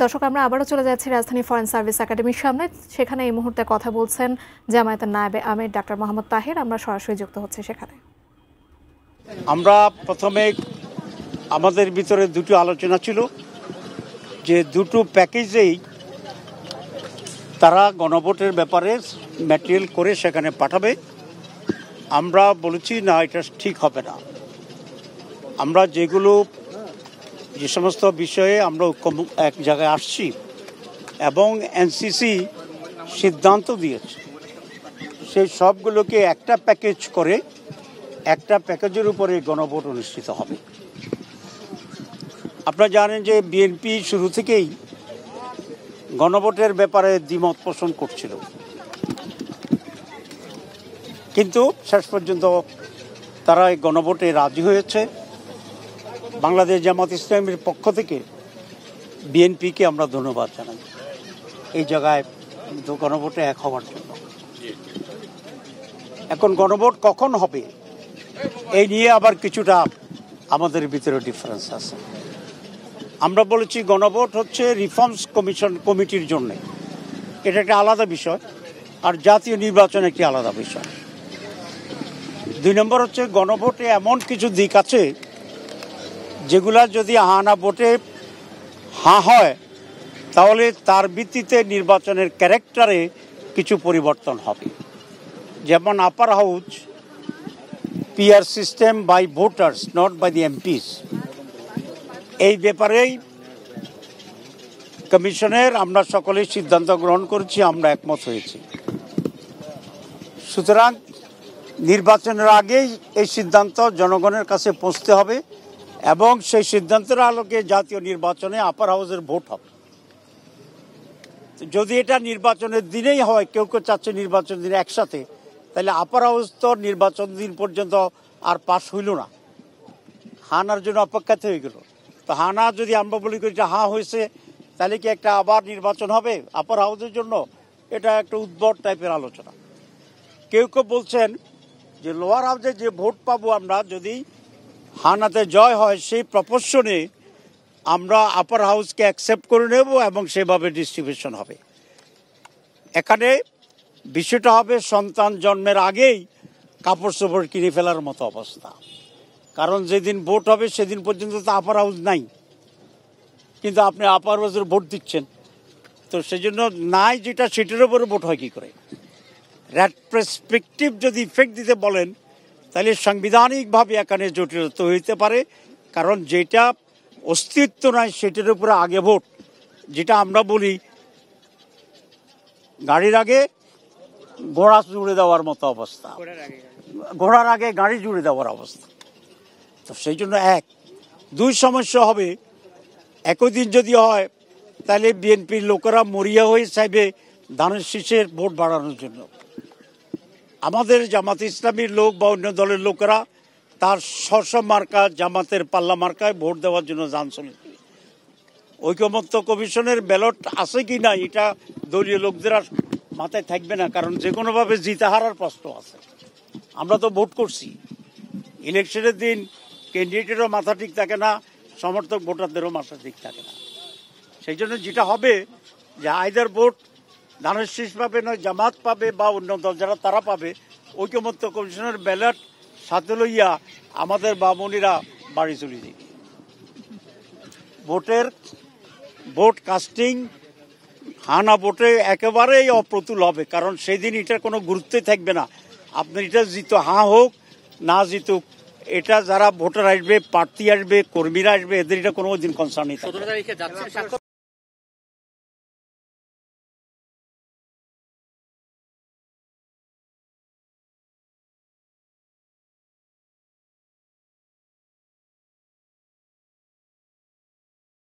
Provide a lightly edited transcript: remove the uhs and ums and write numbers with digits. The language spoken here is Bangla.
দর্শক, আমরা আবারও চলে যাচ্ছি রাজধানী ফরেন সার্ভিস একাডেমির সামনে। সেখানে এই মুহূর্তে কথা বলছেন জামায়াতের নায়েবে আমির ডক্টর মোহাম্মদ তাহের। আমরা সরাসরি যুক্ত হচ্ছি সেখানে। আমরা প্রথমে আমাদের ভিতরে দুটো আলোচনা ছিল যে দুটো প্যাকেজেই তারা গণভোটের ব্যাপারে ম্যাটেরিয়াল করে সেখানে পাঠাবে। আমরা বলেছি না, এটা ঠিক হবে না। আমরা যে সমস্ত বিষয়ে আমরা এক জায়গায় আসছি এবং এনসিসি সিদ্ধান্ত দিয়েছে সেই সবগুলোকে একটা প্যাকেজ করে একটা প্যাকেজের উপরে গণভোট অনুষ্ঠিত হবে। আপনারা জানেন যে বিএনপি শুরু থেকেই গণভোটের ব্যাপারে দ্বিমত পোষণ করছিল, কিন্তু শেষ পর্যন্ত তারা এই গণভোটে রাজি হয়েছে। বাংলাদেশ জামাত ইসলামের পক্ষ থেকে বিএনপিকে আমরা ধন্যবাদ জানাই এই জায়গায় গণভোটে এক হওয়ার জন্য। এখন গণভোট কখন হবে এই নিয়ে আবার কিছুটা আমাদের ভিতরে ডিফারেন্স আছে। আমরা বলেছি গণভোট হচ্ছে রিফর্মস কমিটির জন্য, এটা একটা আলাদা বিষয়, আর জাতীয় নির্বাচন একটি আলাদা বিষয়। 2 নম্বর হচ্ছে গণভোটে এমন কিছু দিক আছে যেগুলা যদি হা না ভোটে হ্যাঁ হয় তাহলে তার ভিত্তিতে নির্বাচনের ক্যারেক্টারে কিছু পরিবর্তন হবে। যেমন upper house PR system by voters, not by the MPs, এই ব্যাপারেই কমিশনের আমরা সকলেই সিদ্ধান্ত গ্রহণ করেছি, আমরা একমত হয়েছি। সুতরাং নির্বাচনের আগেই এই সিদ্ধান্ত জনগণের কাছে পৌঁছতে হবে এবং সেই সিদ্ধান্তের আলোকে জাতীয় নির্বাচনে আপার হাউসের ভোট হবে। যদি এটা নির্বাচনের দিনেই হয়, কেউ কেউ চাচ্ছে নির্বাচন দিনে একসাথে, তাহলে আপার হাউস তো নির্বাচন দিন পর্যন্ত আর পাস হইল না, হানার জন্য অপেক্ষাতে হয়ে গেল। তো হানা যদি আমরা বলি করি যে হা হয়েছে, তাহলে কি একটা আবার নির্বাচন হবে আপার হাউসের জন্য? এটা একটা উদ্ভট টাইপের আলোচনা। কেউ কেউ বলছেন যে লোয়ার হাউসে যে ভোট পাবো আমরা, যদি হানাতে জয় হয় সেই প্রপোর্শনে আমরা আপার হাউসকে অ্যাকসেপ্ট করে নেব এবং সেভাবে ডিস্ট্রিবিউশন হবে। এখানে বিষয়টা হবে সন্তান জন্মের আগেই কাপড় চোপড় কিনে ফেলার মতো অবস্থা। কারণ যেদিন ভোট হবে সেদিন পর্যন্ত তো আপার হাউস নাই, কিন্তু আপনি আপার হাউসের ভোট দিচ্ছেন, তো সেজন্য নাই যেটা সেটার উপরে ভোট হয় কী করে? রেট্রোস্পেক্টিভ যদি ইফেক্ট দিতে বলেন তাহলে সাংবিধানিকভাবে এখানে জটিলতা হইতে পারে। কারণ যেটা অস্তিত্ব নাই সেটার উপরে আগে ভোট, যেটা আমরা বলি গাড়ির আগে ঘোড়া জুড়ে দেওয়ার মতো অবস্থা, ঘোড়ার আগে গাড়ি জুড়ে দেওয়ার অবস্থা। তো সেই জন্য 2 সমস্যা হবে। একই দিন যদি হয় তাহলে বিএনপির লোকেরা মরিয়া হয়ে চাইবে ধানের শীষের ভোট বাড়ানোর জন্য। আমাদের জামাত ইসলামীর লোক বা অন্য দলের লোকেরা তার স্ব মার্কা জামাতের পাল্লা মার্কায় ভোট দেওয়ার জন্য যান চলে। ঐকমত্য কমিশনের ব্যালট আছে কি না এটা দলীয় লোকদের আর মাথায় থাকবে না, কারণ যে কোনোভাবে জিতে হারার প্রশ্ন আছে। আমরা তো ভোট করছি, ইলেকশনের দিন ক্যান্ডিডেটেরও মাথা ঠিক থাকে না, সমর্থক ভোটারদেরও মাথা ঠিক থাকে না। সেই জন্য যেটা হবে যে আইদার ভোট ধানের শীষ পাবে, নয় জামাত পাবে বা অন্য দল যারা তারা পাবে। ঐকমত্য কমিশনের ব্যালট সাথে লইয়া আমাদের বামুনিরা বাড়ি চলে যাবে। ভোট কাস্টিং হানা ভোটে একেবারেই অপ্রতুল হবে, কারণ সেই দিন এটার কোনো গুরুত্বই থাকবে না। আপনার এটা জিত হ্যাঁ হোক না জিতুক, এটা যারা ভোটার আসবে, প্রার্থী আসবে, কর্মীরা আসবে, এদের এটা কোনো দিন কনসার্নই থাকবে না।